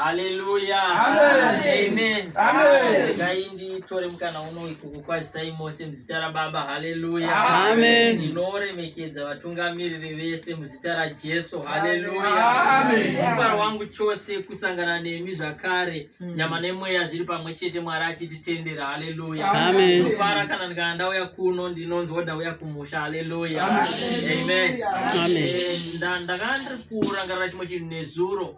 Hallelujah. Amen. Amen. Gaindi tore mkana uno ikukwasi saimose mzitara baba. Hallelujah. Amen. Dinore mekedza vatungamiriri vese mzitara Jesu. Hallelujah. Amen. Mufaro wangu chose kusangana nemi zvakare. Nyama nemweya zviri pamwe chete Mwari achititendera. Hallelujah. Amen. Mufara kana ndauya kuno ndinonzwa ndauya kumusha. Hallelujah. Amen. Amen. Ndakandiri kurangarira chimwe chinhu nezuro.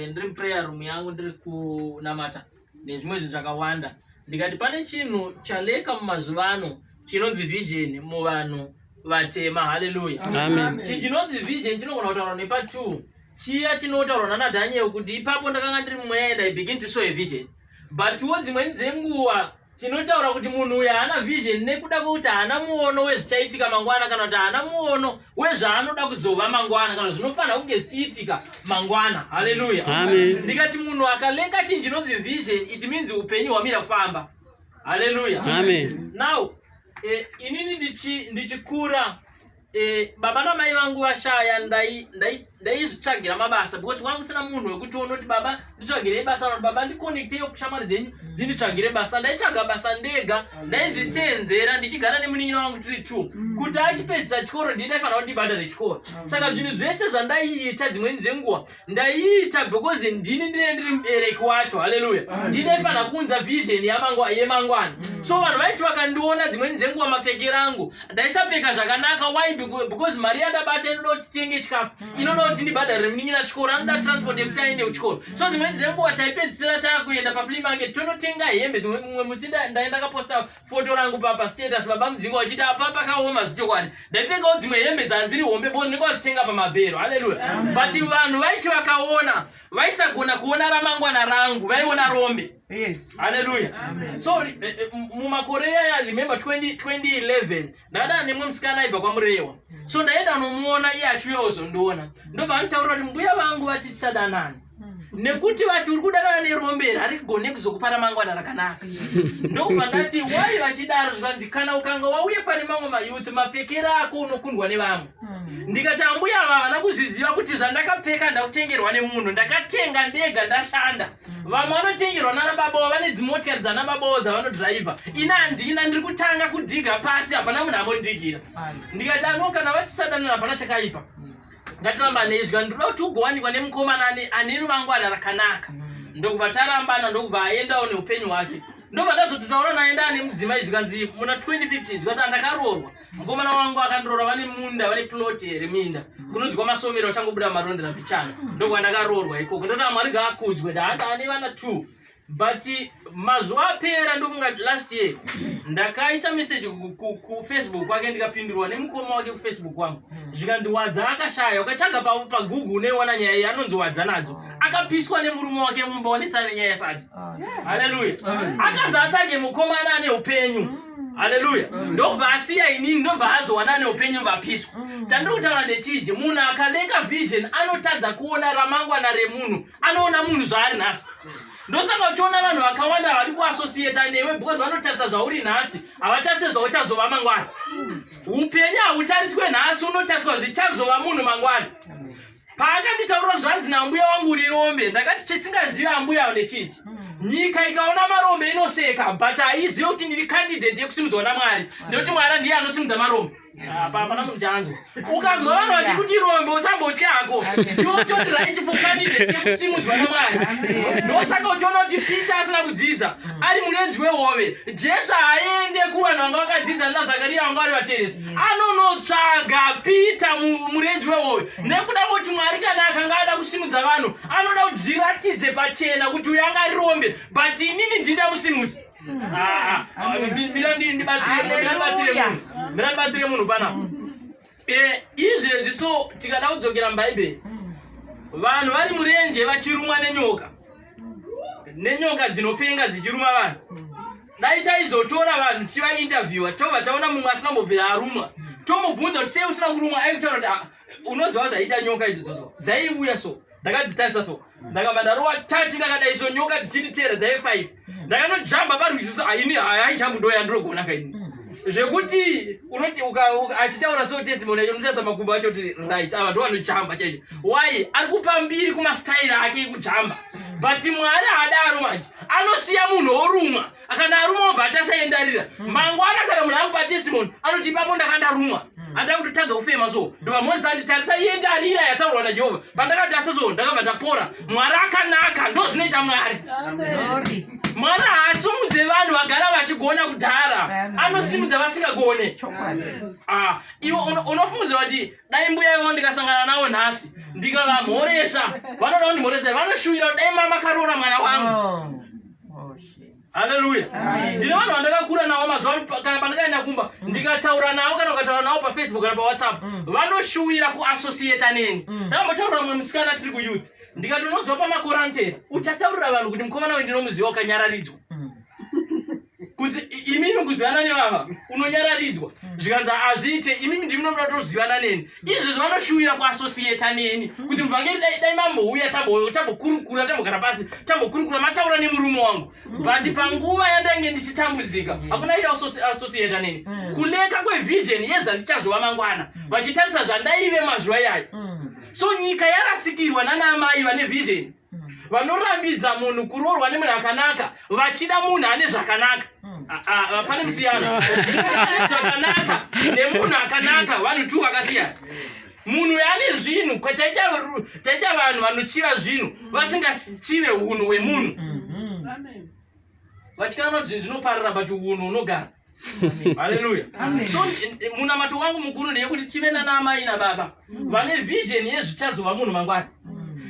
Ndiri prayer room yangu ndiri kunamata nezvimwe zvinhu zvakawanda ndikati pane chinhu chaleka mumazuvano chinonzi vision muvanhu vatema. Hallelujah. Amen. Chinonzi vision chinogona kutaura nepa 2 chiya chinotaura nana Daniel kuti ipapo ndakanga ndiri mweya and I begin to saw a vision, but dzimweni dzenguva tinotaura kuti munhu uyu haana vision nekuda kwokuti haana muono wezvichaitika mangwana kana kuti haana muono wezvaanoda kuzova mangwana kana zvinofanira kunge zvichiitika mangwana. Hallelujah. Amen. Ndikati munhu akaleka chinhu chinonzi vision, it means upenyu hwamira kufamba. Hallelujah. Amen. Now inini ndichikura baba namai vangu vashaya ndaizvitsvagira mabasa because kwanga kusina munhu wekuti unoti baba nditsvagire basa kana baba ndiconnecteyo kushamwari dzenyu dzinditsvagire basa. Ndaitsvaga basa ndega, ndaizvisenzera ndichigara nemunin'ina wangu tiri 2 kuti achipedzisa chikoro ndinaifanira kuti ndibhadhare chikoro. Saka zvinhu zvese zvandaiita dzimweni dzenguva ndaiita because ndini ndiri mubereki wacho. Hallelujah. Ndinaifanira kuunza vision yemangwana. So vanhu vaiti vakandiona dzimweni dzenguva mapfekero angu ndaisapfeka zvakanaka. Why? Because mari yandabata inoda kuti titenge chikafu, inoda kuti ndibhadharire munin'ina chikoro, anoda transport yekuti aende kuchikoro. So dzimweni dzenguva taipedzisira takuenda paflea market tonotenga hembe. Mumwe musi ndaenda kaposta foto rangu pa status baba mudzinga wachiti apa pakaoma zvichokwadi. Ndaipfekawo dzimwe hembe dzanziri hombe because ndinenge wazitenga pamabhero. Hallelujah. But vanhu vaiti vakaona vaisagona kuona ramangwana rangu, vaiona rombe. Yes. Hallelujah. Amen. So mumakore ya remember 2011 ndada nemwe musikana aibva kwaMurewa. So ndaenda nomuona iye achiuya kuzondiona. Ndobva anitaurira kuti mbuya vangu vati tisadanane nekuti vati uri kudanana nerombe harigone kuzokupara mangwana rakanaka. Ndobva ndati wai vachidaro zvikanzi kana ukanga wauye pane mamwe mayouth mapfekero ako unokundwa nevamwe. Ndikati ambuya ava havana kuzviziva kuti zvandakapfeka ndakutengerwa nemunhu, ndakatenga ndega ndashanda. Vamwe vanotengerwa nana baba vane dzimotikari dzana baba dzavanodhiraivha. Ina handina, ndiri kutanga kudhiga pasi, hapana munhu amodhigira. Ndikati ano kana vatisadanana hapana chakaipa. Ngatiramba nezvika ndoda kuti ugowanikwa nemukomana ane ramangwana rakanaka. Ndokubva tarambana, ndokubva aendawo neupenyu hwake. Ndobva ndazototaura naye ndane mudzimai zvikanzi muna 2015 zvikanzi andakarorwa. Mukomana wangu akandiroora, vane munda, vane plot reminda kunonzwa masomero achangobuda marondera bichance. Ndokubva ndakarorwa ikoko. Ndoti Mwari ngaakudzwe, ndahata ane vana 2. But mazuva apera ndofunga last year ndakaisa message ku Facebook kwake ndikapindurwa nemukoma wake ku Facebook wangu. Zvikanzi wadza akashaya, ukatsvaga pa Google unoiona nyaya iyi anonzi wadza nadzo. Akapiswa nemurume wake mumba wanetsana nenyaya yesadzi. Hallelujah. Akanzi atsvage mukomana ane upenyu. Hallelujah. Ndobva asiya inini, ndobva azowana neupenyu vapiswa. Chandiri kutaura ndechiji, munhu akaleka vision anotadza kuona ramangwana remunhu, anoona munhu zvaari nhasi. Ndosaka uchiona vanhu vakawanda vari kuassociate newe because vanotarisa zvauri nhasi, havatarise zvauchazova mangwana. Upenyu hautariswe nhasi, unotariswa zvichazova munhu mangwana. Paakanditaurira zvanzi nambuya wangu uri rombe, ndakati chisingazivi ambuya ndechiji. Nyika ikaona marombe inoseka, but haizivi kuti ndiri candidate yekusimudzwa naMwari, nekuti Mwari ndiye anosimudza marombe. Hapana munhu chanzo. Ukanzwa vanhu vachiti kuti rombe usambotya hako. Ndokuti right for candidate yekusimudzwa naMwari. Ndosaka uchiona kuti Peter asina kudzidza, ari murenzi wehove. Jesu aende kuvanhu vanga vakadzidza naZakaria vanga vari vateresi. Anonotsvaga Peter murenzi wehove. Nekuda kuti Mwari kana akanga ada kusimudza vanhu, anoda kuti zviratidze pachena kuti uyu anga ari rombe, but inini ndindamusimudza. Mirandibatsire munhu panapo. Izvezvi so tikada kudzokera mubhaibheri, vanhu vari murenje vachirumwa nenyoka. Nenyoka dzinopenga dzichiruma vanhu. Dai taizotora vanhu tichivainterviewa, tobva taona mumwe asina mbobvira arumwa. tomubvunza kuti sei usina kurumwa aikutaura kuti unoziva zvaita nyoka idzodzo dzaiuya so ndakadzitarisa so ndakabva ndarowa 30 ndakadai so nyoka dzichinditeera dzai 5 ndakanojamba parwiziso haijambu ndo yandirogona kaini zvekuti unoti achitaura so testimony unotarisa makumbo acho kuti right ava ndo vanojamba chaizvo why ari kupa mbiri kumastairi ake ekujamba but Mwari haadaro manje anosiya munhu orumwa akana arumwa obva atasaendarira mangwana kana munhu akupa testimony anoti ipapo ndakandarumwa andida kutotadza kufema so ndobva Mozisi anditarisa iendarira yataurwa naJehovha pandakatasa so ndakabva ndapora Mwari akanaka ndo zvinoita Mwari. Mwari haasumudze vanhu vagara vachigona kudhara anosimudza vasingagone. Iwe unofungudza kuti dai mbuya ivo ndikasangana navo nhasi ndikavamhoresa vanoda kundimhoresa vanoshuvira dai mama akaroora mwana wangu. Haleluya. Ndine vanhu vandakakura navo mazuva kana pandakaenda kumba ndikataura navo kana ukataura navo paFacebook kana paWhatsApp vanoshuwira kuassociata neni. Ndakambotaurira mumwe musikana tiri kuyouth ndikati unozwa pamakorantera uchataurira vanhu kuti mukomana wendinomuziva wakanyararidzwa kuti imimi kuzivana nevava unonyararidzwa zvikanzi hazviite imimi ndiminomuda tozivana neni izvezvo vanoshuwira kuassociata neni kuti muvhangeri dai mambouya tambokurukura tambogara pasi tambokurukura mataura nemurume wangu but panguva yandainge ndichitambudzika hakuna iri associata neni kuleka kwevision yezvandichazova mangwana vachitarisa zvandaive mazuva iyayo. So nyika yarasikirwa nanamai vane vision vanorambidza munhu kuroorwa nemunhu akanaka vachida munhu ane zvakanaka. Pane musiyano zvakanaka nemunhu akanaka vanhu tu vakasiyana. Munhu ane zvinhu taita vanhu vanochiva zvinhu vasingachive unhu hwemunhu vachikanwa kuti zvinoparira but unhu unogara. Haleluya. So munamato wangu mukuru ndeyekuti tive nanamai nababa vane vision yezvichazova munhu mangwana.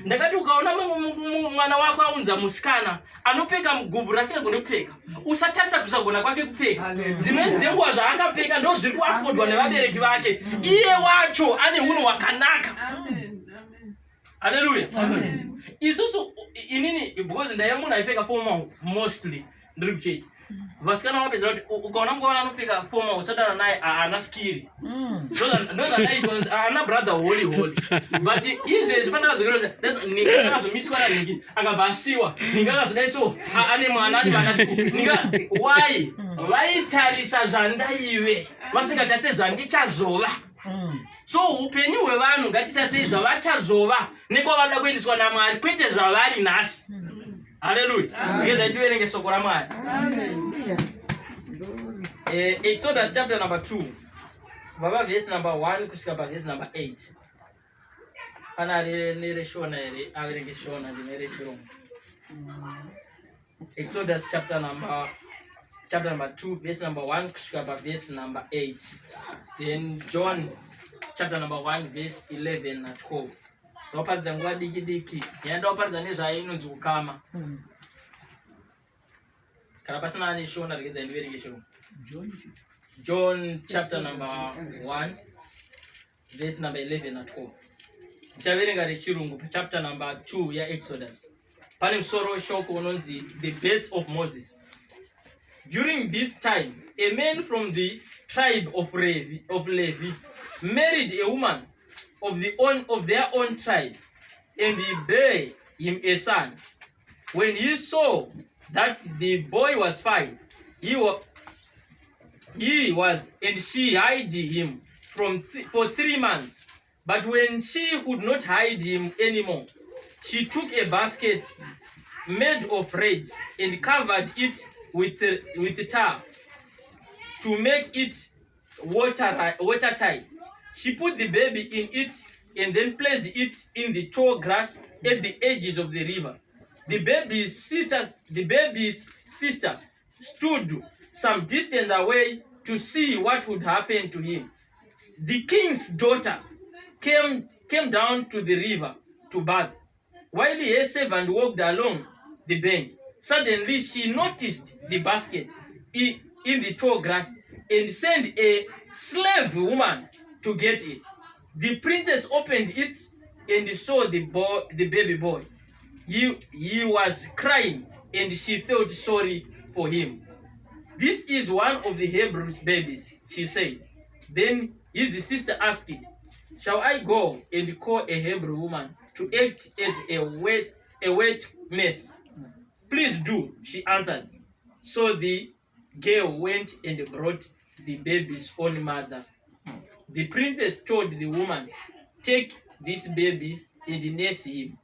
Ndakati ukaona mwana wako aunza musikana anopfeka mugubvu rasingagone kupfeka usatarisa kusagona kwake kupfeka dzimweni dzenguva zvaakapfeka ndo zviri kuafodwa nevabereki vake iye wacho ane unhu hwakanaka. Haleluya. Isusu inini because ndaive munhu aipfeka formal mostly ndiri kuchechi vasikana vapedza kuti ukaona mukona anopfeka formal usadana naye haana skiri ndozvandaitwa haana brother holy but izvezvi pandakazokera ndingakazomitswa naningi akabva asiwa ningakazodai so ane mwana ane vana why vaitarisa zvandaive vasingatarisa zvandichazova. So upenyu hwevanhu ngatitarisa zvavachazova nekwavanoda kuendeswa naMwari kwete zvavari nhasi. Haleluya. Ngeza tiverenge soko raMwari. Exodus chapter number 2 baba verse number 1 kusvika paverse number 8. Pana nereshona ere averenge shona ndinereshona. Exodus chapter number 2 verse number 1 kusvika paverse number 8. Then John chapter number 1 verse 11 na 12. Ndoparidza nguva diki yandoparidza nezvainonzi ukama. Kana pasina ane shona regeza ndiverenge shona. John chapter number 1 verse number 11 na 12. Ndichaverenga rechirungu chapter number 2 ya Exodus. Pane musoro shoko unonzi the birth of Moses. During this time, a man from the tribe of Levi married a woman of their own tribe, and he bare him a son. When he saw that the boy was fine, he was and she hid him for 3 months. But when she could not hide him anymore, she took a basket made of reed and covered it with tar to make it watertight. She put the baby in it and then placed it in the tall grass at the edges of the river. The baby's sister stood some distance away to see what would happen to him. The king's daughter came down to the river to bathe. While her servant walked along the bank, suddenly she noticed the basket in the tall grass and sent a slave woman to get it. The princess opened it and saw the baby boy. He was crying and she felt sorry for him. This is one of the Hebrews' babies, she said. Then His sister asked, "Shall I go and call a Hebrew woman to act as a witness?" "Please do," she answered. So the girl went and brought the baby's own mother. The princess told the woman, "Take this baby and nurse him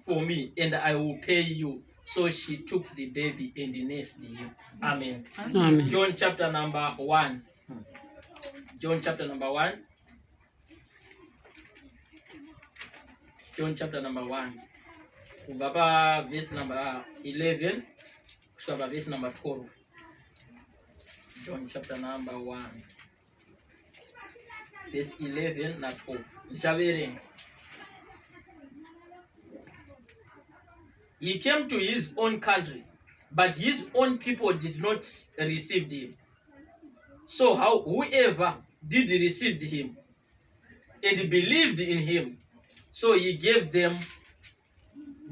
for me, and I will pay you." So she took the baby and nursed him. Amen. Amen. John chapter number 1. John chapter number 1. John chapter number 1. Kubva pa verse number 11 kusvika pa verse number 12. John chapter number 1 verse 11 na 12. Ndichaverenga. He came to his own country, but his own people did not receive him. So whoever did receive him and believed in him, so he gave them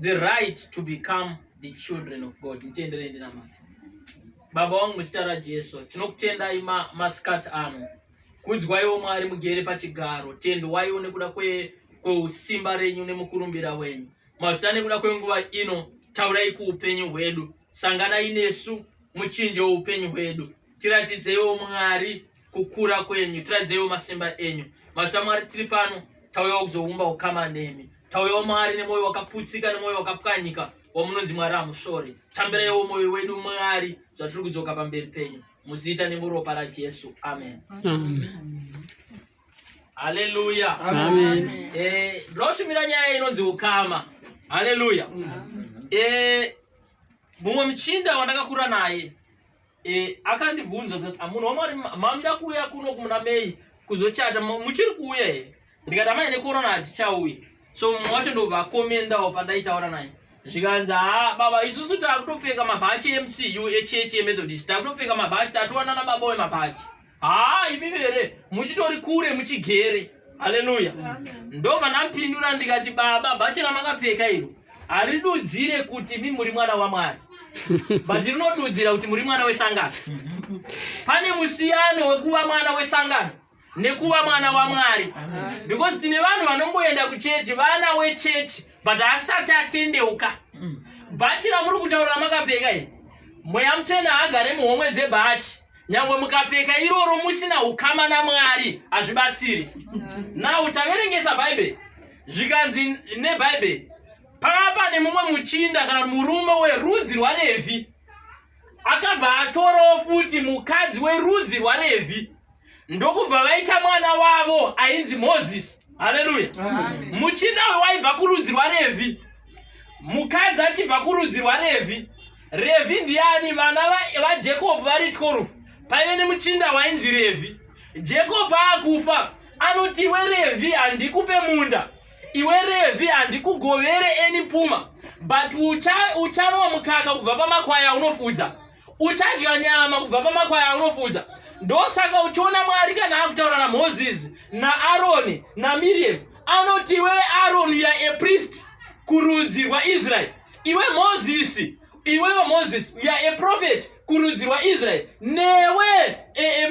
the right to become the children of God. Mtendere ndinama. Baba wangu mstara Jesu, tinokutendai masikati ano. Kudzwaiwo Mwari mugere pachigaro, tendwaiwo nekuda kweusimba renyu nemukurumbira wenyu. Mazita nekuda kwenguva ino, taurai kuupenyu hwedu. Sanganai nesu muchinje weupenyu hwedu. Tiratidzewo Mwari kukura kwenyu, tiratidzewo masimba enyu. Mazita Mwari tiri pano, tauyawo kuzoumba ukama nemi. Tauyawo Mwari nemoyo wakaputsika nemoyo wakapwanyika wamunonzi Mwari amusori. Tambiraiwo moyo wedu Mwari, zvatiri kudzoka pamberi penyu. Muzita nemuropa raJesu. Amen. Hallelujah. Amen. Ndoshumira nyaya inonzi ukama. Hallelujah. Mumwe mchinda wandakakura naye akandibvunza kuti munhu waMwari mamira kuuya kuno kumuna Mei kuzochata muchiri kuuya here. Ndikati amai nekorona hatichauya. So mumwe wacho ndobva akomendawo pandaitaura naye. Zvikanzi baba isusu takutopfeka mabhachi eMCU echechi yeMethodist. Takutopfeka mabhachi tatowana nababa wemabhachi. Imi vere muchitori kure muchigere. Hallelujah. Ndobva ndampindura ndikati baba bhachi ramakapfeka iro haridudzire kuti muri mwana waMwari. But rinodudzira kuti muri mwana wesangano. Pane musiyano wekuva mwana wesangano nekuva mwana waMwari. Because tine vanhu vanongoenda kuchechi, vana wechechi, but asati atendeuka. Bhachi ramuri kutaura ramakapfeka iri, mweya mutsvene haagare muhomwe dzebhachi. Nyangwe mukapfeka iroro musina ukama naMwari hazvibatsiri. Now taverengesa Bible. Zvikanzi neBible pakapa nemumwe muchinda kana murume werudzi rwaRevhi akabva atorawo futi mukadzi werudzi rwaRevhi, ndokubva vaita mwana wavo ainzi Moses. Haleluya. Muchinda waibva kurudzi rwaRevhi, mukadzi achibva kurudzi rwaRevhi. Revhi ndiani? Vana vaJacob vari 12. Paive nemuchinda wainzi Revhi. Jacob akufa, anoti iwe Revhi handikupe munda, iwe Revhi handikugovere eni pfuma, but uchanwa mukaka kubva pamakwai aunofudza, uchadya nyama kubva pamakwai aunofudza. Ndosaka uchiona Mwari kana akutaura naMoses naAroni naMiriam, anoti iwe Aaron you are a priest kurudzi rwaIsrael, iwe Moses you are a prophet kurudzi rwaIsrael, newe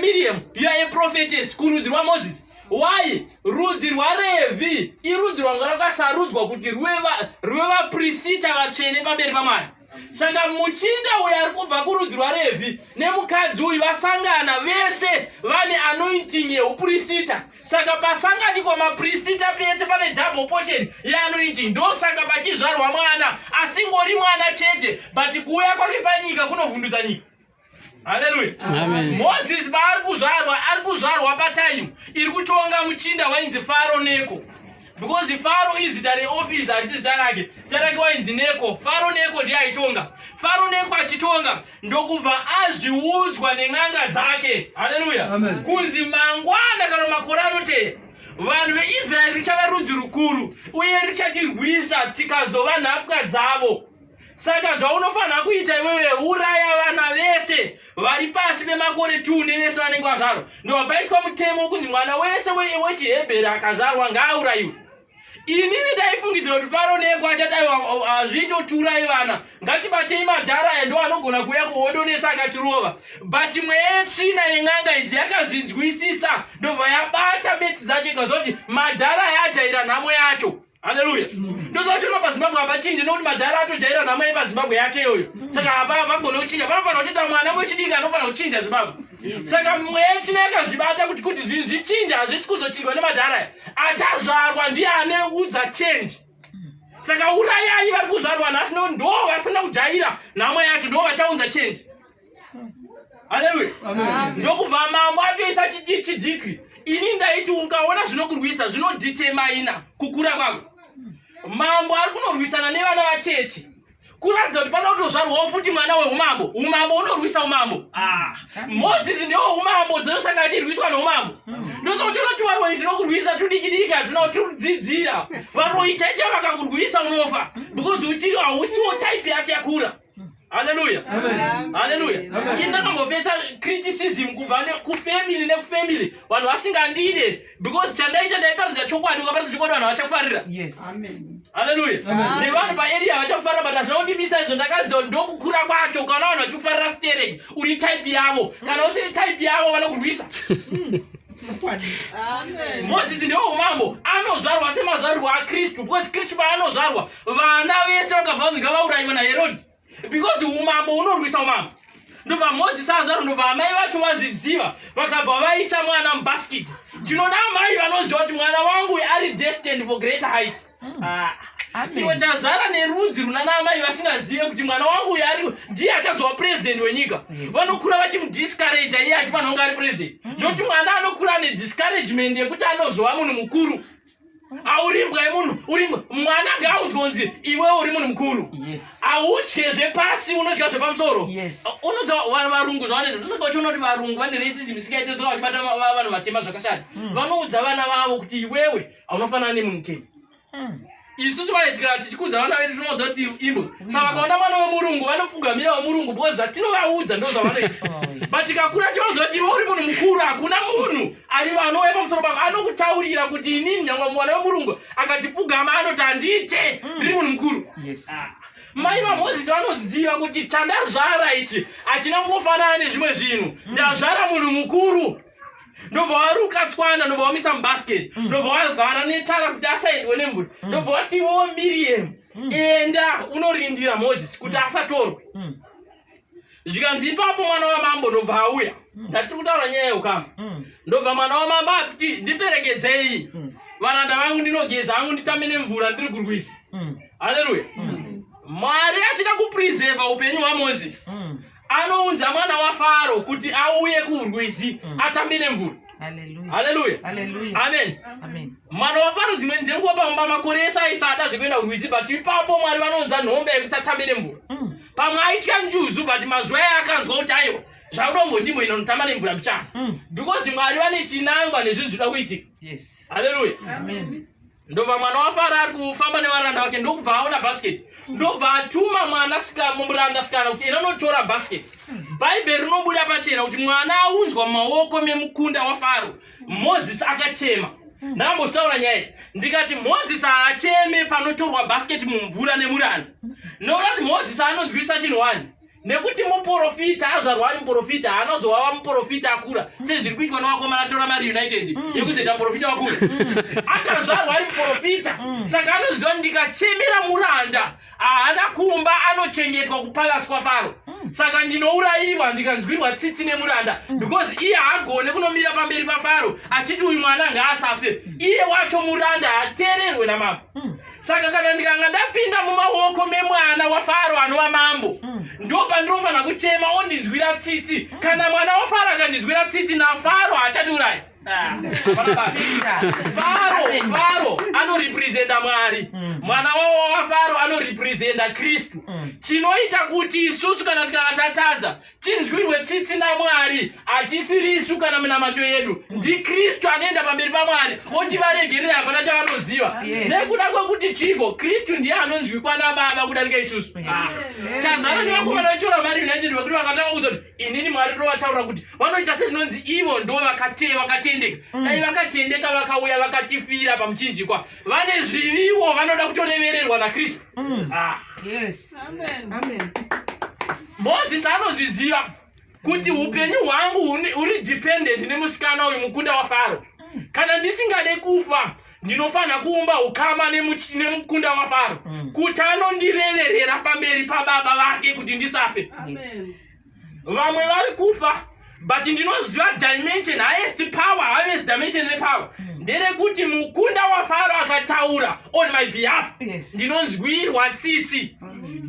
Miriam you are a prophetess kurudzi rwaMoses. Why? Rudzi rwaRevhi irudzi rwanga rakasarudzwa kuti ruve vaprista vatsvene pamberi paMwari. Saka muchinda uyu ari kubva kurudzi rwaRevhi nemukadzi uyu vasangana vese vane anointing yeuprista. Saka pasanganikwa maprista pese pane double portion yeanointing. Ndosaka pachizvarwa mwana, asingori mwana chete, but kuuya kwake panyika kunovhundutsa nyika. Hallelujah. Amen. Moses ari kuzvarwa patime iri kutonga muchinda wainzi Pharaoh Neko. Because Pharaoh izita reoffice harisi zita rake. Zita rake wainzi Neko. Pharaoh Neko ndiye aitonga. Pharaoh Neko achitonga ndokubva azviudzwa nen'anga dzake. Hallelujah. Kunzi mangwana kana makore anoteera vanhu veIsraeri richava rudzi rukuru uye richatirwisa tikazova nhapwa dzavo. Saka zvaunofanira kuita iwewe, uraya vana vese vari pasi pemakore 2 nevese vanenge vazvarwa. Ndobva paiswa mutemo wokunzi mwana wese wechiHebheru akazvarwa ngaaurayiwe. inini ndaifungidzira kuti Faro neko achati azvitoturai vana ngatibatei madhara endo anogona kuuya kuhondonesa akatirova, but mwetsvina yeng'anga idzi yakazvinzwisisa ndobva yabata betsi dzacho ikazoti madhara yajaira nhamo yacho. Haleluya. Ndozokuti no paZimbabwe apachinje nokuti madhara atojaira nhamo yepaZimbabwe yacho iyoyo. Saka hapa vagona kuchinja panofana kutoita mwana wechidiki anofana kuchinja Zimbabwe. Saka mwetsvina yakazvibata kuti zvichinja hazvisi kuzochinjwa nemadhara achazvarwa ndiye ane udza change. Saka urayai vari kuzvarwa nhasi ndo vasina kujaira nhamo yacho ndo vachaunza change. Haleluya. Ndokubva mambo atoisa chidiki. Ini ndaiti ukaona zvinokurwisa zvinoditermina kukura kwako. Mambo ari kunorwisana nevana vachechi. Kuradza kuti pada kutozvarwawo futi mwana weumambo. Umambo unorwisa umambo. Moses ndiwo umambo dzinosaka achirwiswa neumambo. Ndozokuti unoti varoi tinokurwisa tudikidiki tinotudzidzira. Varoi chaicha vakakurwisa unofa. Because uchiri hausiwo type yachakura. Haleluya. Haleluya. Indakambopesa criticism kubva kufamily nekufamily vanhu vasingandide because chandaita ndaiparidza chokwadi ukaparidza chokwadi vanhu vachakufarira. Yes. Amen. Haleluya. Nevanhu paarea vachakufarira but hazvinondimisa izvo ndakaziva kuti ndokukura kwacho kana vanhu vachikufarira sterek uri type yavo kana usiri type yavo vanokurwisa. Amen. Moses ndiwo umambo anozvarwa semazvarwa aKristu because Kristu paanozvarwa vana vese vakabva kunzi ngavaurayiwe naHerodhi. Because umambo unorwisa umambo. Ndobva Moses azvarwa ndobva amai vacho vazviziva vakabva vaisa mwana mubasket. Tinoda amai vanoziva kuti mwana wangu ari destined for greater heights. Iwe tazara nerudzi runana amai vasingazive kuti mwana wangu ndiye achazova president wenyika. Vanokura vachimudiscourage iye achifana kunge ari president. Zvoti mwana anokura nediscouragement yekuti anozova munhu mukuru. Aurimbwa munhu urimbwa mwana ngaudzwe kunzi iwe uri munhu mukuru. Autye zvepasi unodya zvepamusoro. Unodza varungu zvavanoita ndosaka uchiona kuti varungu vane racism isikaite soka vachibata vanhu vatema zvakashata. Vanoudza vana vavo kuti iwewe haunofanana nemunhu mutema. Isusu vaityira tichikudza vana vedu tinoudza kuti imbwa. Saka vakaona mwana wemurungu vanopfugamira wemurungu because zvatinovaudza ndo zvavanoita. But tikakura tichiudza kuti iwe uri munhu mukuru hakuna munhu ari vanouya pamusoro pako anokutaurira kuti inini nyangwe mwana wemurungu akatipfugama anoti handite ndiri munhu mukuru. Mai vaMozisi vanoziva kuti chandazvara ichi hachina kungofanana nezvimwe zvinhu. Ndazvara munhu mukuru. Ndobva warukatswana ndobva wamisa mubasket. Ndobva wagara netara kuti asaendwe nemvura. Ndobva wati iwewo Miriam enda unorindira Mozisi kuti asatorwe. Zvikanzi ipapo mwana wamambo ndobva auya. Ndatiri kutaura nyaya yeukama. Ndobva mwana wamambo ati ndiperekedzei. Varanda vangu ndinogeza hangu nditambe nemvura ndiri kurwisa. Haleluya. Mwari achida kupreserva upenyu hwaMozisi. Anounza mwana waFaro kuti auye kuurwizi atambe nemvura. Haleluya. Amen. Mwana waFaro dzimwe dzenguva pamba makore ese aisada zvekuenda kurwizi but ipapo Mwari vanounza nhombe yekuti atambe nemvura. Pamwe aitya njuzu but mazuva akanzwa kuti aiwa zvakudombo ndimo inonotamba nemvura mbichana. Because Mwari vane chinangwa nezvinhu zvinoda kuitika. Haleluya. Ndobva mwana waFaro ari kufamba nevaranda vake ndokubva aona basket. Ndobva atuma mwana muranda sikana kuti enda notora basket. Bhaibheri rinobuda pachena kuti mwana aunzwa mumaoko memukunda waFaro. Mozisi akachema. Ndakambotaura nyaya ndikati Mozisi haacheme panotorwa basket mumvura nemuranda. Nokuti kuti Mozisi anonzwisa chinhu wani. Nekuti muprofita azvarwa ari muprofita anozova muprofita akura sezviri kuitwa nevakomana Tora Mari United yekuzoita muprofita wakura. Akazvarwa ari muprofita saka anoziva ndikachemera muranda haana kumba anochengetwa kupalasi kwaFaro. Saka ndinourayiwa ndikanzwirwa tsitsi nemuranda because iye haagone kunomira pamberi paFaro achiti uyu mwana ngaasafe. Iye wacho muranda hateererwe namambo. Saka kana ndikanga ndapinda mumaoko memwana waFaro anova mambo ndopandinofana kuchema ondinzwira tsitsi. Kana mwana waFaro akandinzwira tsitsi naFaro hachatiurayi. Faro anorepresenta Mwari. Mwana waFaro anorepresenta Kristu. Chinoita kuti isusu kana tikanga tatadza tinzwirwe tsitsi naMwari hatisiri isu kana minamato yedu. NdiKristu anoenda pamberi paMwari otivaregerera hapana chavanoziva. Nekuda kwekuti chiko Kristu ndiye anonzwikwa naBaba kudarika isusu. Tazara nevakomana veTora Mari United vekuti vakatanga kuudza kuti inini Mwari tovataurira kuti vanoita sezvinonzi ivo ndo vakateva vakatendeka dai vakatendeka vakauya vakatifira pamuchinjikwa vane zvivivo vanoda kutorevererwa naKristu. Yes. Amen. Moses anozviziva kuti upenyu hwangu uri dependent nemusikana uyu mukunda waFaro. Kana ndisingade kufa ndinofana kuumba ukama nemukunda waFaro kuti anondireverera pamberi pababa vake kuti ndisafe. Vamwe vari kufa but ndinoziva dimension, highest dimension repower nderekuti mukunda waFaro akataura on my behalf ndinonzwirwa tsitsi.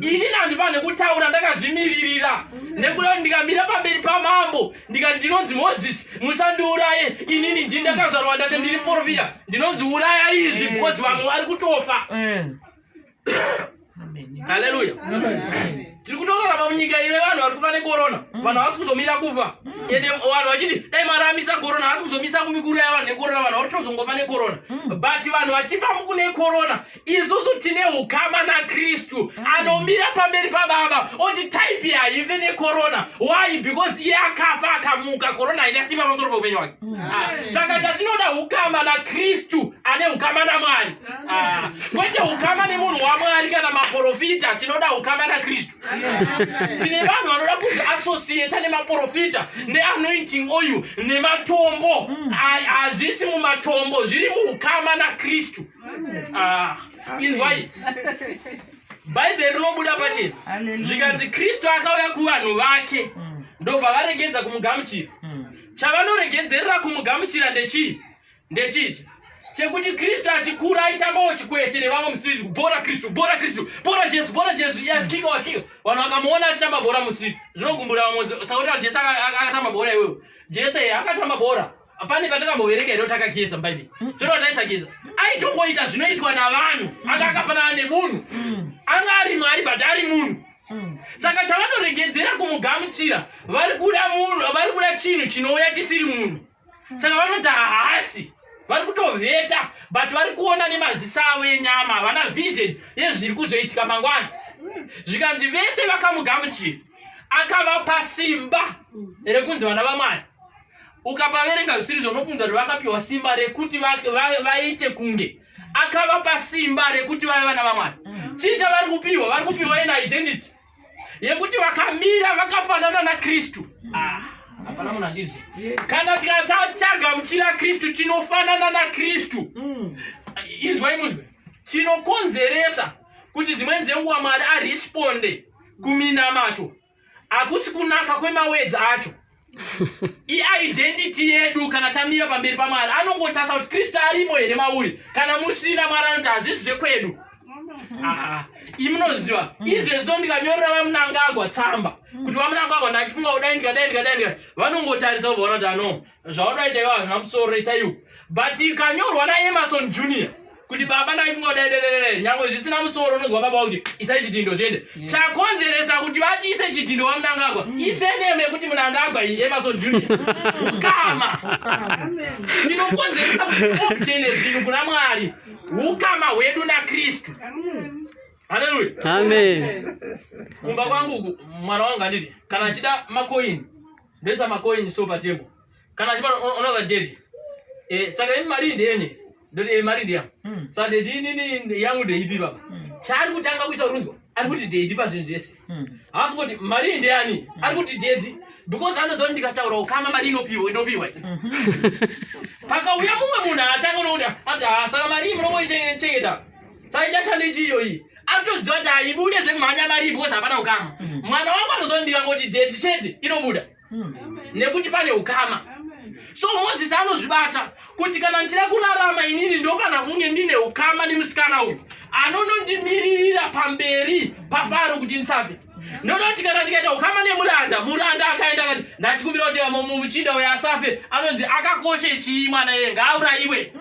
Ini ndandifane kutaura ndakazvimiririra nekuti ndikamira pamberi pamambo ndikati ndinonzi Moses musandiuraye, inini ndini ndakazvarwa ndake ndiri profita, ndinonzi uraya izvi because vamwe vari kutofa. Haleluya. Tiri kutorarama munyika ine vanhu vari kufa nekorona, vanhu havasi kuzomira kufa. Ende vanhu vachiti dai maramisa korona havasi kuzomisa kumikuru yavanhu nekorona, vanhu vari kutozongofa nekorona. But vanhu vachifa mukune korona, isusu tine ukama naKristu anomira pamberi pababa oti type haife nekorona. Why? Because iye akafa akamuka, korona haina simba pamusoro peupenyu hwake. Saka tatinoda ukama naKristu ane ukama naMwari. Kwete ukama nemunhu waMwari kana maprofita, tinoda ukama naKristu. Tine vanhu vanoda kuziassociate nemaprofita neanointing oil nematombo. Hazvisi mumatombo, zviri muukama naKristu. Inzwai Bible rinobuda pachena zvikanzi Kristu akauya kuvanhu vake ndobva varegedza kumugamuchira. Chavanoregedzerera kumugamuchira ndechichi chekuti Kristu achikura aitambawo chikweshe nevamwe musiriti, bhora Kristu, bhora Kristu, bhora Jesu, bhora Jesu, yatkika. Vanhu vakamuona achitamba bhora musiriti zvinogumbura vamwe. Saka Jesu akatamba bhora iwewe. Jesu akatamba bhora. Pane patakambovereka here takageza muBhayibheri. Zvino taisageza. Aitongoita zvinoitwa navanhu. Anga akafanana nemunhu. Anga ari Mwari but ari munhu. Saka chavanoregedzera kumugamuchira vari kuda chinhu chinouya chisiri munhu. Saka vanoti haasi. Vari kutovheta but vari kuona nemaziso avo enyama, havana vision yezviri kuzoitika mangwana. Zvikanzi vese vakamugamuchira akavapa simba rekunzi vana vaMwari. Ukapaverenga zvisiri unobvunza kuti vakapiwa simba rekuti vaite kunge. Akavapa simba rekuti vave vana vaMwari. Chii chavari kupiwa? Vari kupiwa ine identity yekuti vakamira vakafanana naKristu. Hapana munhu andizwa. Kana tikatagamuchira Kristu tinofanana naKristu. Inzwai munzwe. Chinokonzeresa kuti dzimweni dzenguva Mwari aresponde kuminamato hakusi kunaka kwemawedza acho. I-identity yedu kana tamira pamberi paMwari anongotasa kuti Kristu arimo here mauri, kana musina Mwari anoti hazvisi zvekwedu. Imunoziva izvezvo ndikanyorera vamunangagwa tsamba kuti vamunangagwa ndachifunga kudai ndikadai vanongotarisa kubva vanoti ano zvaudaita ivo hazvina musoro isaiwo. But ikanyorwa naEmerson Junior kuti baba ndaifunga kudai nyange zvisina musoro unonzwa baba kuti isai chidhindo zvende. Chakonzeresa kuti vadise chidhindo vamunangagwa iseneme kuti munangagwa Emerson Junior ukama. Tinokonzeresa kuti obtene zvinhu kuna Mwari, ukama hwedu naKristu. Haleluya. Amen. Kumba kwangu mwana wangu anditi kana achida macoin ndesa macoin so patembo. Kana achida onoga deli. Saka imi mari ndenye. Ndoti mari ndiya. Saka ndini yangu ndeipi baba. Chari kutanga kuisa urunzwa. Ari kuti dedi pa zvinhu zvese. Hasi kuti mari ndiyani? Ari kuti dedi because anozo ndikataura ukama mari inopiwa. Pakauya mumwe munhu atanga nokuti ati saka mari munochengeta. Saka ichashande chiyo iyi. Atoziva kuti haibude zvemhanya mari because hapana ukama. Mwana wangu anozondika ngoti dedi chete inobuda. Nekuti pane ukama. So Moses anozvibata kuti kana ndichida kurarama inini ndofana kunge ndine ukama nemusikana uyu anonondimirira pamberi paFaro kuti ndisafe. Ndoti kana ndikaita ukama nemuranda akaenda akati ndachikumbira kuti muchinda uyu asafe, anonzi akakoshe chii mwana iye ngaurayiwe.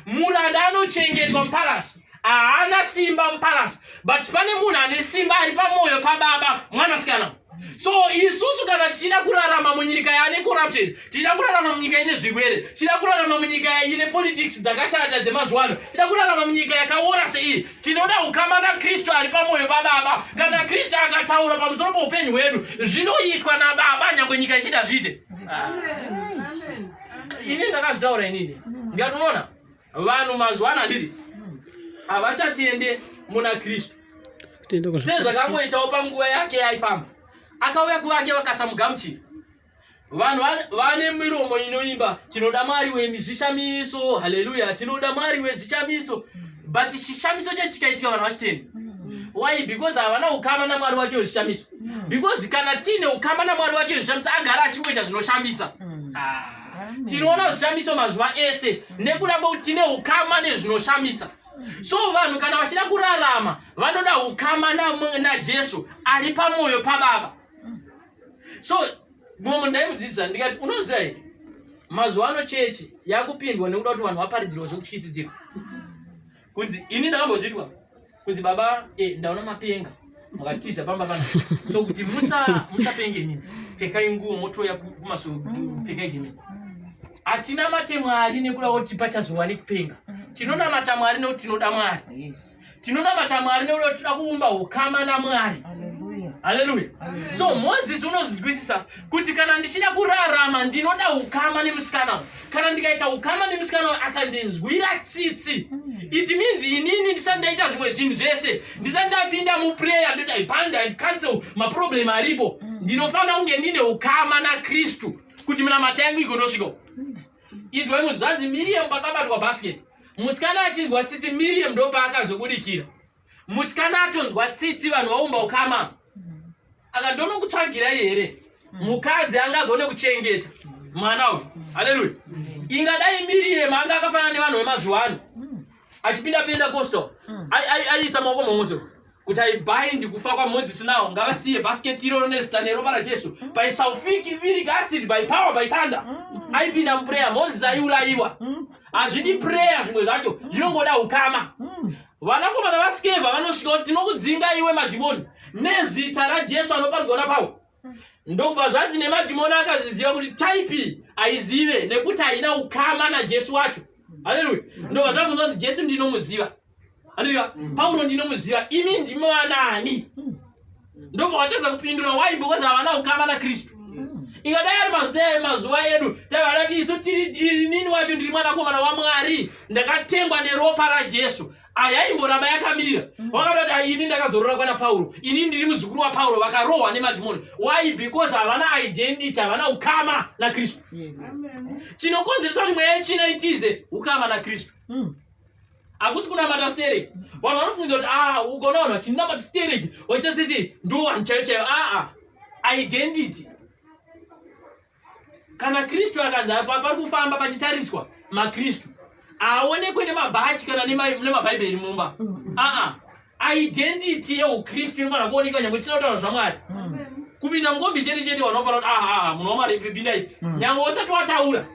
Muranda anochengetwa mupalasi, haana simba mupalasi, but pane munhu ane simba ari pamwoyo pababa mwanasikana. So isusu kana tichida kurarama munyika yane corruption, tichida kurarama munyika ine zvirwere, tichida kurarama munyika ine politics dzakashata dzemazuva ano, tichida kurarama munyika yakaora sei, tinoda ukama naKristu ari pamwoyo pababa. Kana Kristu akataura pamusoro poupenyu hwedu zvinoitwa nababa nyangwe nyika ichida zviite. ini ndakazvitaura inini ndikati unoona vanhu mazuva ano handiti havachatende muna Kristu sezvakangoitawo panguva yake yaifamba akauya kuvake vakasamugamuchira. Vanhu vane miromo inoimba tinoda Mwari wezvishamiso, haleluya, tinoda Mwari wezvishamiso, but chishamiso chachikaitika vanhu vachitenda. Why? Because havana ukama naMwari wacho wezvishamiso. Because kana tine ukama naMwari wacho wezvishamiso agara achingoita zvinoshamisa. Tinoona zvishamiso mazuva ese nekuda kwekuti tine ukama nezvinoshamisa. So vanhu kana vachida kurarama vanoda ukama naJesu ari pamwoyo paBaba. So mumwe ndaimudzidzisa ndikati unoziva here mazuva ano chechi yakupindwa nekuda kuti vanhu vaparidzirwa zvekutyisidzira. Kunzi ini ndakambozvitwa kunzi baba ndaona mapenga makatiza pamba pana so kuti musapenge nini pfekai nguo motoya kumasoro pfekai gemeni. Atina mate Mwari nekuda kuti pachazowani kupenga. Tinonamata Mwari nekuti tinoda Mwari. Tinonamata Mwari nekuda kuti toda kuumba ukama naMwari. Haleluya. So Moses unozwisisa kuti kana ndichida kurarama ndinoda ukama nemusikana. Kana ndikaita ukama nemusikana akandinzwira tsitsi. It means inini ndisandaita zvimwe zvinhu zvese. Ndisandapinda mu prayer ndoti ipanda and cancel ma problem aripo. Ndinofana kunge ndine ukama na Kristu kuti munamata yangu igonosvika. Izwa muzvanzi Miriam pakabatwa basket. Musikana achinzwa tsitsi Miriam ndo paakazobudikira. Musikana atonzwa tsitsi vanhu vaumba ukama. Akandono kutsvagira here mukadzi angagone kuchengeta mwana uyu. Haleluya. Ingadai Miriam anga akafanana nevanhu vemazuva ano achipinda Pentecostal aisa maoko momose kuti aibind kufa kwaMozisi nawo ngavasiye basket iro nezita neropa raJesu by sulfuric acid by power by thunder. Aipinda muprayer Moses aiurayiwa. Hazvidi prayer zvimwe zvacho zvinongoda ukama. Vanakomana vaSkeva vanosvika kuti tinokudzinga iwe madhimoni nezita raJesu anoparidzwa naPauro. Ndobva zvanzi nemadhimoni akaziziva kuti type aizive nekuti haina ukama naJesu wacho. Haleluya. Ndobva zvakunzonzi Jesu ndinomuziva. Haleluya. Pauro ndinomuziva. Imi ndimi vanani? Ndobva watadza kupindura why? Because havana ukama naKristu. Ingadai ari mazuva edu tavarati isu tiri nini wacho ndiri mwanakomana waMwari ndakatengwa neropa raJesu. Ayaimboramba yakamirira. Wakati ini ndakazorora kwana Pauro. Ini ndiri muzukuru waPauro vakarohwa nemadhimoni. Why? Because havana identity, havana ukama na Kristu. Chinokonzeresa kuti mweya yechina itize ukama na Kristu. Akusi kunamata stereki. Vanhu vanofunga kuti ugonaona chinamata stereki waita sisi ndo vanhu chaivo chaivo. Identity. Kana Kristu akanzi pari kufamba pachitariswa maKristu aonekwe nemabhachi kana nemabhaibheri mumba. Identity yeukristu inofanira kuonekwa nyangwe tisina kutaura zvaMwari. Kupinda mungombi chete chete vanofana kuti munhu waMwari pindai nyangwe usati wataura.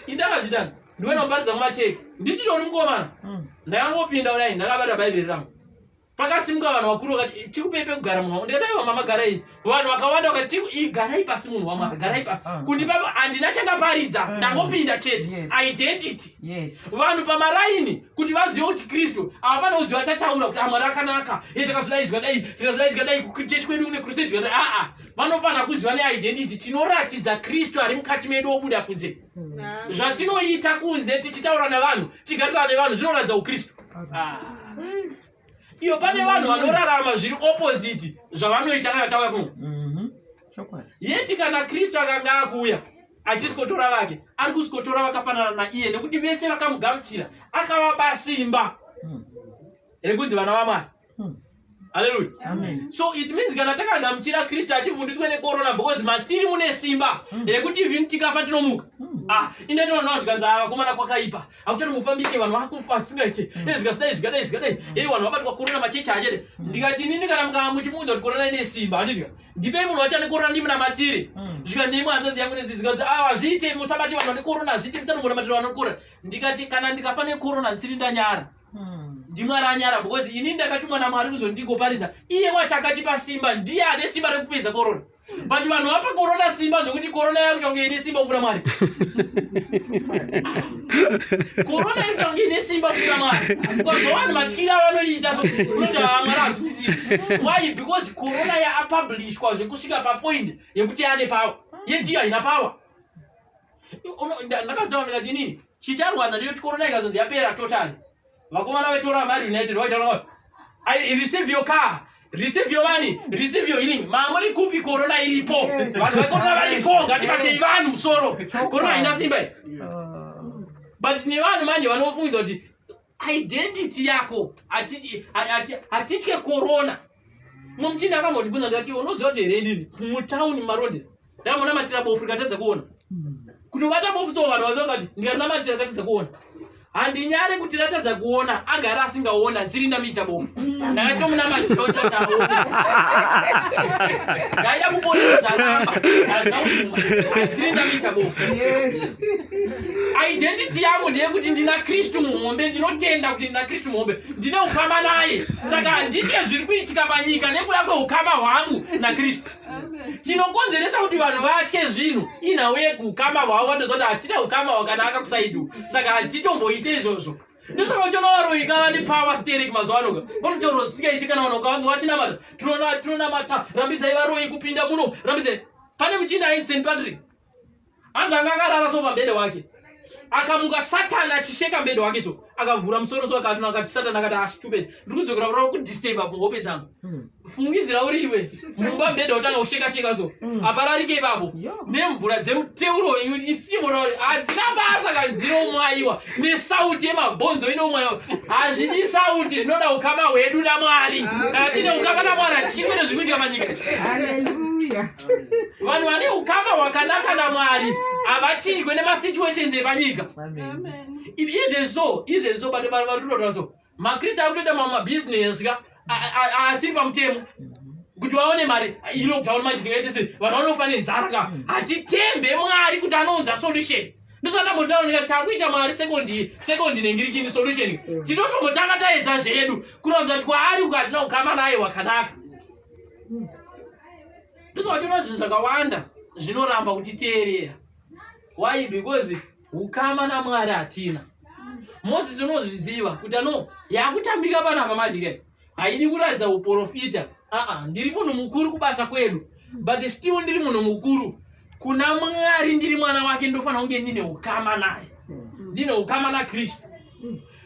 Indakazvitanga ndiwe nombaridza kumacheki ndichitori mukomana ndakangopinda kudai ndakabata bhaibheri rangu. Pakasimuka vanhu vakuru vakati tikupepe kugara munhu ndikati aiwa mama garai. Vanhu vakawanda vakati garai pasi munhu waMwari garai pasi. Kundipa handina chandaparidza ndangopinda chete. Identity. Vanhu pamaraini kuti vazive kuti Kristu havapana kuziva tataura kuti Mwari akanaka takazodaidzwa dai kuchechi kwedu kune crusade kuti vanofanira kuziva neidentity. Tinoratidza Kristu ari mukati medu obuda kunze. Zvatinoita kunze tichitaura navanhu tigarisana nevanhu zvinoratidza uKristu. Iyo pane vanhu vanorarama zviri opposite zvavanoita kana tauya kuno. Yeti kana Kristu akanga akuuya achisikotora vake ari kusikotora vakafanana naiye nekuti vese vakamugamuchira akavapa simba rekunzi vana vaMwari. Haleluya. So it means kana takagamuchira Kristu ativhundiswe nekorona because matiri mune simba rekuti even tikafa tinomuka. Indaita vanhu vazvikanzi vakomana kwakaipa akutori mufambike vanhu vakufa asingaite zvikadai vanhu vabatwa korona machechi achete. Ndikati inini kana mukava muchimuudza kuti korona ine simba handiti ndipei munhu wachane korona ndimunamatire zvikandimwe hanzodzi yangu nezi zikanzi zviite musabati vanhu vane korona zviite musanomunamatira vanhu korona. Ndikati kana ndikafa nekorona ndisiri ndanyara ndiMwari anyara because inini ndakatumwa naMwari kuzondigoparidza iye wacho akatipa simba ndiye ane simba rekupedza korona. But vanhu vapa korona simba zvokuti korona yakutonge ine simba kupfuura Mwari. Korona yakutonge ine simba kupfuura Mwari. Because vanhu matyira vanoita so unoti Mwari hakusisiri. Why? Because korona yapublishwa zvekusvika papoint yekuti ane pawo. yediya ina power. Ndakazitaura ndikati nini chicharwadza ndiyoti corona ikazonzi yapera totally vakomana vetora mari united vaitaura I receive your car, receive your money, receive your healing. Mamuri kupi corona iripo. Vanhu vekorona varipo ngativatei vanhu musoro. Corona haina simba. But ne vanhu manje vanofunga kuti identity yako atitye corona. Mumchini akamondibvunza ndikati unoziva kuti here ndini mutauni marodi ndamona matira bofu rikatadza kuona. Kuti vata bofu to vanhu vaziva kuti ndikana matira rikatadza kuona. Handinyare kuti ratadza kuona agara asingaona nsirinda mita bofu. Ndakati muna matira taona. Ndaida kuponesa zvaramba. Nsirinda mita bofu. Yes. Identity yangu ndeyekuti ndina Kristu muhombe, ndinotenda kuti ndina Kristu muhombe, ndine ukama naye. Saka handitye zviri kuitika panyika nekuda kweukama hwangu naKristu. Chinokonzeresa kuti vanhu vatye zvinhu inawe ukama hwavo vatozoti hatina ukama hwakanaka kusaidu. Saka hatitomboite izvozvo. Ndosaka uchiona varoika vane power steering mazuva ano. Vanotoro zvisingaitika kana vanhu ukavanzwa vachinamata. Tinonamata rambisai varoi kupinda muno. Rambisai. Pane muchinda ainzi St. Patrick. Hanzi anga akarara so pambede wake. Akamuka Satani achisheka mbede wake so. Akavhura musoro so akati Satani akati stupid. Ndikudzokera kurara kudisturb apo hope dzangu. Fungidzira uri iwe. Mumba mbede utanga usheka so. Apararike ipapo. Nemvura dzemuteuro isimo adzina basa kanziro mwaiwa. Nesauti yemabhonzo inomwaiwa. Hazvidi sauti zvinoda ukama hwedu naMwari. Kana tine ukama naMwari hatikimene zvikuitika panyika. Hallelujah. Vanhu vane ukama hwakanaka naMwari havachinjwe nemasituations epanyika. Amen. Izvezvo bado vatinotaura so. Makristu akutoita mabhizinesi asiri pamutemo kuti vaone mari. Lockdown manje ndingaite sei? Vanhu vanofa nenzara ka. Hatitembe Mwari kuti anounza solution. Ndosandambotaura ndikati takuita Mwari sekondi nengirikini solution. Tinotombotanga taedza zvedu kuratidza kuti kwaari uko hatina ukama naye hwakanaka. Ndosationa zvinhu zvakawanda zvinoramba kutiteerera. Why? Because ukama naMwari hatina. Moses unozviziva kuti yakutambika panapa manje haidi kuratidza uprofita. Ndiri munhu mukuru kubasa kwedu, but still ndiri munhu mukuru kuna Mwari. Ndiri mwana wake, ndofanira kunge ndine ukama naye, ndine ukama naKristu.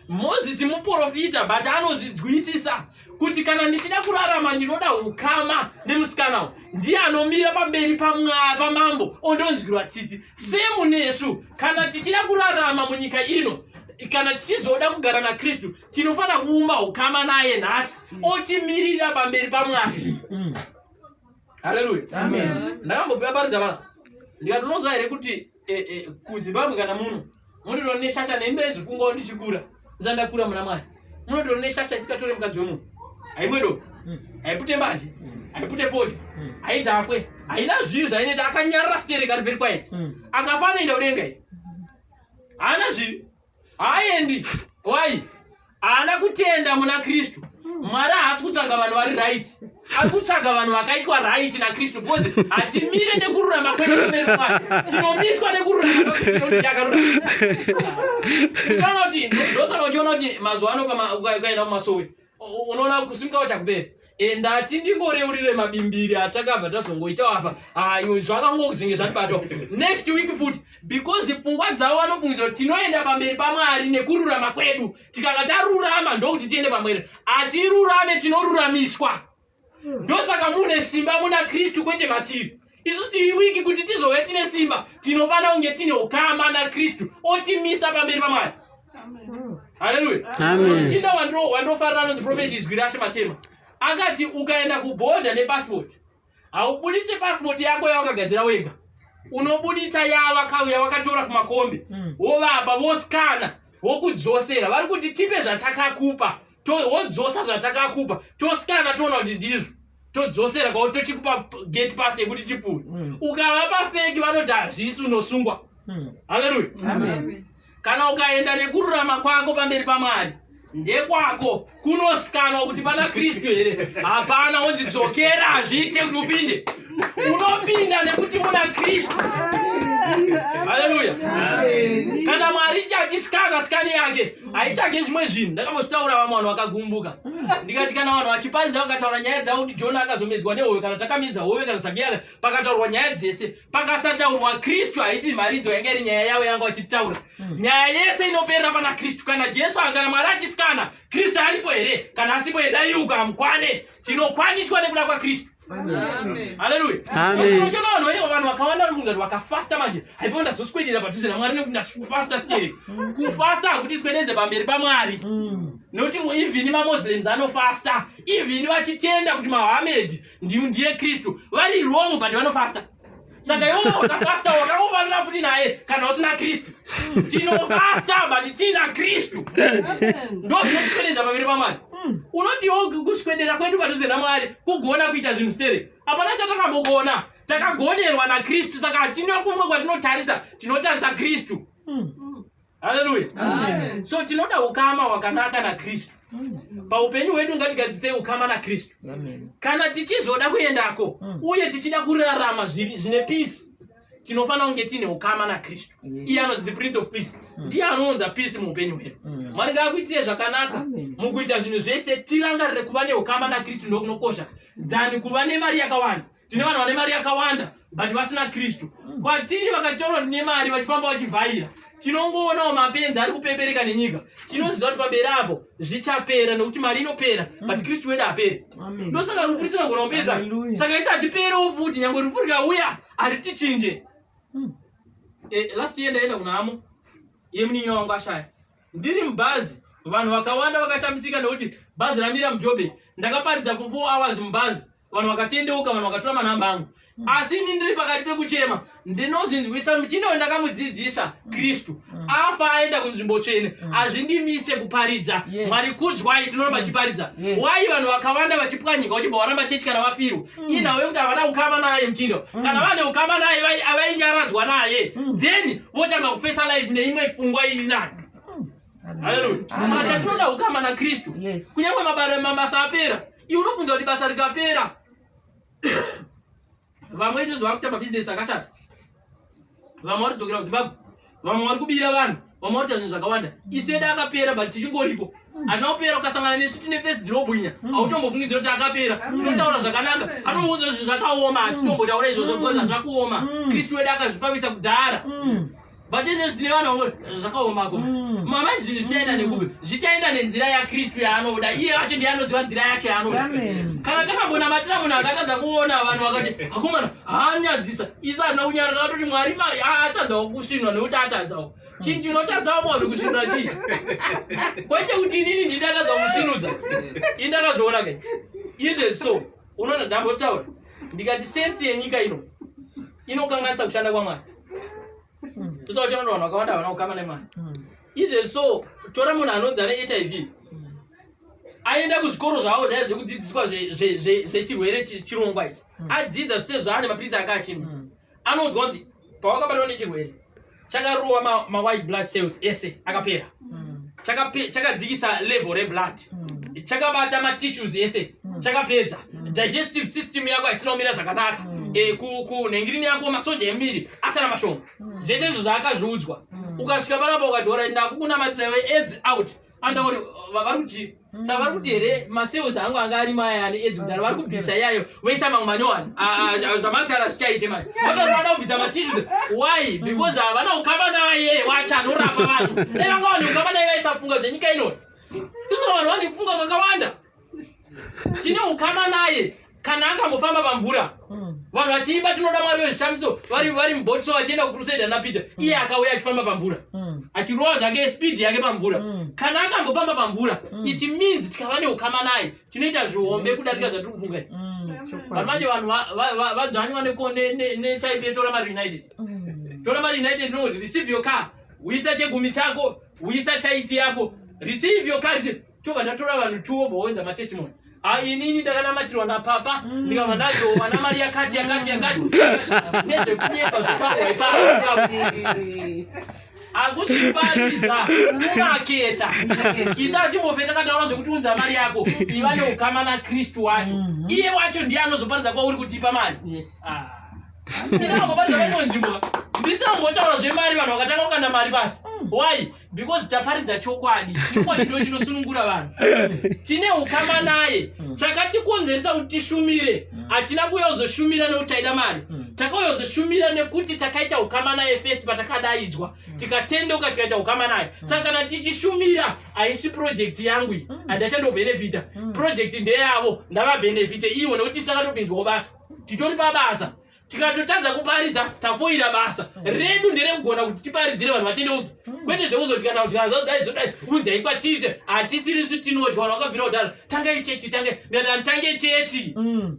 Moses muprofita, but anozvinzwisisa kuti kana ndichida kurarama ndinoda ukama nemusikana. Ndiye anomira pamberi pamambo ondonzwirwa tsitsi. Semu nesu kana tichida kurarama munyika ino, kana tichizoda kugara naKristu, tinofanira kuumba ukama naye nhasi otimirira pamberi paMwari. Haleluya. Amen. Ndakambopiwa paridza vana ndikati unoziva here kuti kuZimbabwe kana muno munotori neshasha nembe zvifungo ndichikura ndakura muna Mwari. Munotori neshasha isingatore mukadzi wemunhu. Haimwedo, haipute mbanje, haipute fodya, haidhafwe, haina zviyo zvainoita. Akanyarara sitereka ribveri kwaye akafa anoenda kudenga iyi. Haana zviyo, haaendi. Wai? Haana kutenda muna Kristu. Mwari haasi kutsvaga vanhu vari right, ari kutsvaga vanhu vakaitwa right naKristu. Because hatimire nekururama kwedu pamberi paMwari, tinomiswa nekururama kwedu yakarurama. Ndosaka uchiona kuti mazuva ano ukaenda kumasowe unoona kusimika kwachakupera. Ndati ndingoreurire mabimbiri atakabva tazongoita apa. Iwe zvakangozvinge zvatibata next week futi, because pfungwa dzavo vanofungidza kuti tinoenda pamberi paMwari nekururama kwedu. Tikanga tarurama ndokuti tiende pamwere. Hatirurame, tinoruramiswa. Ndosaka mune simba muna Kristu kwete matiri. Isu tiri wiki kuti tizove tine simba, tinofanira kunge tine ukama naKristu otimisa pamberi paMwari. Haleluya. Amen. Chinda wandofarira anonzi Prophet Izwirashe Matema. Akati ukaenda kubhodha nepassport, haubuditse passport yako yawakagadzira wega. Unobuditsa yavakauya vakatora kumakombe. Wovapa, voskana, vokudzosera. Vari kuti tipe zvatakakupa, wodzosa zvatakakupa, toskana toona kuti ndizvo, todzosera kwao, tochikupa gate pass yekuti chipfuure. Ukavapa fake vanoti hazvisi, unosungwa. Haleluya. Amen. Kana ukaenda nekururama kwako pamberi paMwari, ndekwako kunoskanwa kuti pana Kristu here. Hapana, onzi dzokera, hazviite kuti upinde. Unopinda nekuti muna Kristu. Haleluya. Kana Mwari chachiskana skani yake haichake zvimwe zvinhu. Ndakambozvitaura vamwe vanhu vakagumbuka. Ndikati kana vanhu vachiparidza vakataura nyaya dzavo kuti Jona akazomedzwa nehowe kana takamedza howe kana Zakia pakataurwa nyaya dzese pakasataurwa Kristu haisi mharidzo yanga iri nyaya yavo yanga vachitaura. Nyaya yese inoperera pana Kristu. Kana Jesu kana Mwari achisikana Kristu aripo here kana asipo dai ukamukwane tinokwaniswa nekuda kwaKristu. Haleluya. Amen. Vanhu vakawanda vanhu vakafasta manje haipo ndazoswedera padhuze naMwari nekuti ndafasta still. Kufasta hakuti swedeze pamberi paMwari. Nokuti even maMuslims anofasta, even vachitenda kuti Muhammad ndiye Kristu vari wrong but vanofasta. Saka iwe ukafasta wakafanana futi naye kana usina Kristu. Tinofasta but tina Kristu. Ndo zvinoswedeza pamberi paMwari. Unoti kuswedera kwedu padhuze naMwari kugona kuita zvinhu stere. Hapana chatakambogona. Takagonerwa naKristu saka tinokumwe kwatinotarisa Kristu. Haleluya. Amen. So tinoda ukama wakanaka na Kristu. Paupenyu hwedu ngatigadzise ukama na Kristu. Amen. Kana tichizoda kuendako uye tichida kurarama zvine peace tinofana kunge tine ukama na Kristu. Iye anonzi the Prince of Peace. Ndiye anounza peace muupenyu hwedu. Mwari ngaakuitire zvakanaka mukuita zvinhu zvese tirangarire kuva neukama na Kristu ndokunokosha than kuva nemari yakawanda. Tine vanhu vane mari yakawanda but vasina Kristu. Kwatiri vakatorwa nemari vachifamba vachivhaira tinongoonawo mapenzi ari kupepereka nenyika. Tinoziva kuti pamberi apo zvichapera nokuti mari inopera but Kristu wedu aperi. Ndosaka rufu risina kunopedza. Saka isati perewo futi nyangwe rufu rikauya haritichinje. Last year ndaenda kunamo yemuninyo wangu ashaya. Ndiri mubhazi vanhu vakawanda vakashamisika nokuti bhazi ramira muJobe. Ndakaparidza for 4 hours mubhazi. Vanhu vakatendeuka vanhu vakatora manhamba angu. Asi ndiri pakati pekuchema ndinozinzwisa muchino ndakamudzidzisa Kristu afa aenda kunzvimbo tsvene azvindimise kuparidza Mwari kudzwai tinoramba chiparidza. Wai vanhu vakawanda vachipwanyika vachibva varamba chechi kana vafiru inawe kuti havana ukama naye muchindo kana vane ukama naye avainyaradzwa naye then votanga kufesa life neimwe pfungwa iri nani. Haleluya. Saka tinoda ukama na Kristu. Kunyangwe mabasa apera iwe unobvunza kuti basa rikapera vamwe ndizvo vari kuita mabhizinesi akashata. Vamwe vari kudzokera kuZimbabwe, vamwe vari kubira vanhu, vamwe vari kuita zvinhu zvakawanda. Isu edu akapera but tichingoripo. Hatinopera ukasangana nesu tine fesi dzinobwinya hautombofungidzira kuti akapera. Tinotaura zvakanaka hatomboudza zvinhu zvakaoma hatitombotaura izvozvo because hazvina kuoma. Kristu wedu akazvifambisa kudhara. But nesu tine vanhu vangoti zvakaomako. Mama zvinhu zvichaenda nekupi? Zvichaenda nenzira yaKristu yaanoda. Iye wacho ndiye anoziva nzira yake yaanoda. Kana takambona matira munhu akatadza kuona vanhu vakati hakomana haanyadzisa. Isu hatina kunyarara kuti Mwari atadzawo kusvinwa nokuti atadzawo. Chinhu chinotadzawo munhu kusvinura chii? Kwete kuti inini ndindatadza kusvinudza. Ini ndakazviona kai. Izve so unoona ndambotaura ndikati sensi yenyika inokanganisa kushanda kwaMwari. Saka chinoda vanhu vakawanda havana ukama nemari. Izve so tora munhu anonzi ane HIV aenda kuzvikoro zvavo zvaya zvekudzidziswa zvechirwere chirongwa ichi adzidza zvise zvaane mapirisi ake achimwa anonzwa kunzi pawakabatwa nechirwere chakarowa ma-white blood cells ese akapera chakadzikisa level reblood chakabata matissues ese chakapedza digestive system yako haisina kumira zvakanaka kunhengirini yako masoja emiri asana mashoma zvese izvo zvaakazviudzwa ukasvika panapa ukati ndakukunamatira AIDS out andauri vari kuti saka vari kuti here macells angu anga ari maya ane AIDS kudara vari kubvisa iyayo voisa mamwe manyowani zvamakutara zvichaite manje vada kubvisa matissues. Why? Because havana ukama naye wacho anorapa vanhu. Vanga vane ukama naye vaisafunga zvenyika inoti. Iso vanhu vane kufunga kwakawanda. Tine ukama naye kana akambofamba pamvura vanhu vachiimba tinoda Mwari wezvishamiso vari mubhoti so vachienda kucrusade naPeter iye akauya achifamba pamvura achirova zvake speed yake pamvura. Kana akambofamba pamvura it means tikava neukama naye tinoita zvihombe kudarika zvatiri kufunga. Manje vanhu vadzvanywa netype yeToramari United. Toramari United no receive your car uisa chegumi chako uisa type yako receive your car chobva tatora vanhu 2 bowenza matestimony. Inini ndakanamatirwa napapa ndikabva ndazowa namari yakati nezvekunyemba zvotangwa ipapo akuziparidza umaketa isati move takataura zvekuti unza mari yako iva neukama naKristu wacho iye wacho ndiye anozoparidza kwauri kutipa mari. Ndakakamboparidza vamwe nzvimbo ndisina ngotaura zvemari vanhu vakatanga kukanda mari basi. Why? Because taparidza chokwadi. Chokwadi ndicho chinosunungura vanhu. Tine ukama naye. Chakatikonzeresa kuti tishumire. Atina kuuya kuzoshumira nekuti taida mari. Takauya kuzoshumira nekuti takaita ukama naye first patakadaidzwa. Tikatendeuka tikaita ukama naye. Saka kana tichishumira haisi project yangu iyi. Handachando benefita. Project ndeyavo ndava benefite ivo nekuti takatopinzwa basa. Titori pabasa. Tikatotadza kuparidza tafoira basa. Redu nderekugona kuti tiparidzire vanhu vatendeuke. Kwete zvekuzoti kana kuti zvazodai zodai unzai kwatite hatisirisu tinodya vanhu vakabvira kudhara tangai chechi tange chechi.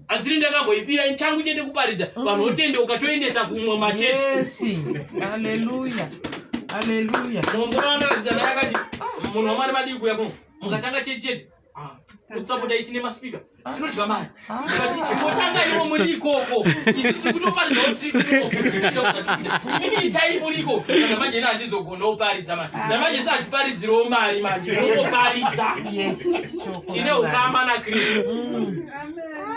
Asiri ndakamboipira changu chete kuparidza vanhu votendeuka toendesa kumwe machechi. Haleluya. Haleluya. Munombonandaridza nakati munhu wamari madii kuya kuno mukatanga chechi chete. Kutsapota itine maspika tinodya mari. Chingotanga ivo muri ikoko. Isi kutoparidza kuti ini itai muri ikoko. Saka manje ina handizogona kuparidza mari. Namanje satiparidzirewo mari manje. Unoparidza. Tine ukama naKristu.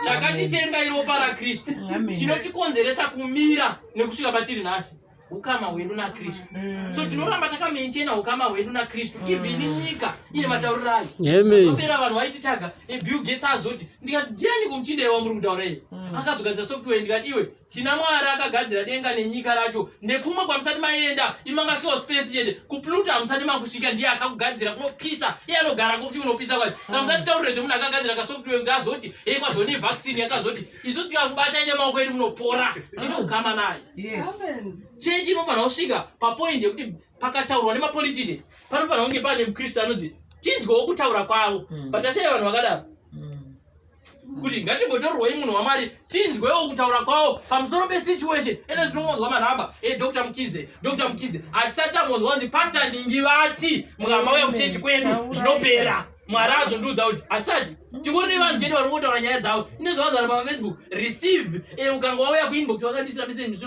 Chakatitenga iropa raKristu. Chinotikonzeresa kumira nekusvika patiri nhasi. Ukama hwedu naKristu. So tinoramba takamaintaina ukama hwedu naKristu. Even nyika ine matauriro ayo. Amen. Kupera vanhu vaititaga Bill Gates azoti ndikati ndiani kumuchinde wamuri kutaura iyi. Akazogadzira software ndikati iwe tina Mwari akagadzira denga nenyika racho nekumwe kwamusati maenda imangasvika space chete kupluto hamusati makusvika ndiye akakugadzira kunopisa iye anogara kuti unopisa kwacho. Saka musati taurire zvemunhu akagadzira kasoftware kuti azoti kwazone vaccine yakazoti isu tikakubata ine maoko edu munopora. Tine ukama naye. Amen. Chechi inofanira kusvika papoint yekuti pakataurwa nemapolitician panofanira kunge pane mukristu anonzi tinzwewo kutaura kwavo. Patashaya vanhu vakadaro kuti ngatimbotorwei munhu wamari tinzwewo kutaura kwavo pamusoro pesituation. Ene tinomonzwa manhamba Dr. Mkize hatisati tamonzwa kunzi Pastor Ndingi vati mukambauya kuchechi kwedu zvinopera. Mwari azondiudza kuti hatisati tingori vanhu chete vari kungotaura nyaya dzavo. Ine zvavazara pafacebook receive ukanga wauya kuinbox vakandisira message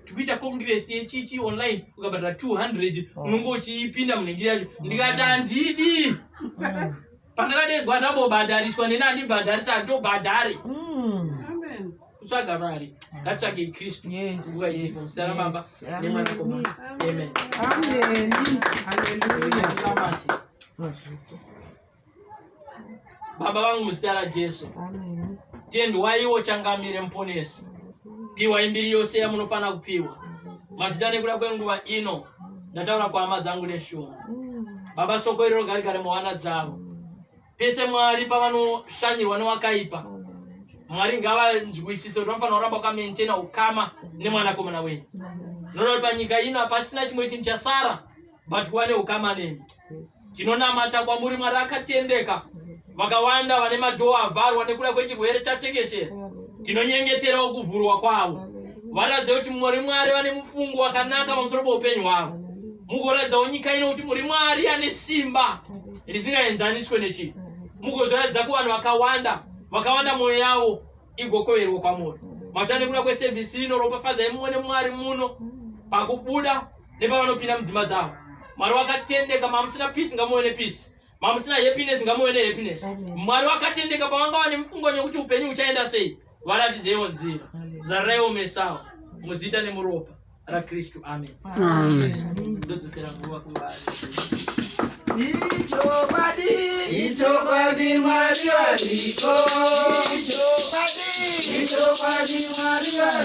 tikuita congress yechichi online ukabhadhara 200 unonge uchiipinda munhingiri yacho. Ndikati handidi. Pandakadedzwa ndambobhadhariswa neni handibhadharisa handobhadhare. Kutsvaga mari ngatsvage Kristu nguva ichipo. Muzita raBaba neMwanakomana. Amen. Amen. Haleluya. Baba vangu muzita raJesu Amen. tendwaiwo changamire muponesi. Piwa mbiri yose yamunofana kupiwa. Mazita nekuda kwenguva ino ndataura kwahama dzangu neshoma. Baba soko iro garigare muhana dzavo. Pese Mwari pavanoshanyirwa newakaipa. Mwari ngavanzwisise kuti vanofanira kuramba vakamaintaina ukama neMwanakomana wenyu. Noda kuti panyika ino hapasina chimwe chinhu chasara but kuva neukama nemi. Tinonamata kwamuri Mwari akatendeka. Vakawanda vane madhoo avharwa nekuda kwechirwere chatekeshera. Tinonyengeterawo kuvhurwa kwavo. Varadze kuti muri Mwari vane mufungo wakanaka pamusoro poupenyu hwavo. Mugoradzawo nyika ino kuti muri Mwari ane simba risingaenzaniswe nechinhu. Mugozviradza kuvanhu vakawanda mwoyo yavo igokoverwa kwamuri. Mazuva nekuda kweservisi ino ropafadzai muone Mwari muno pakubuda nepavanopinda mudzimba dzavo. Mwari wakatendeka. Mamusina peace ngamuone peace. Mamusina happiness ngamuone happiness. Mwari wakatendeka pavanga vane mufungo nekuti upenyu uchaenda sei. Varatidzeiwo nzira. Zaraiwo mesawo muzita nemuropa raKristu. Amen. Ndodzosera nguva kuvari. Ichobadi Mwari ariko. Ichobadi Mwari ariko.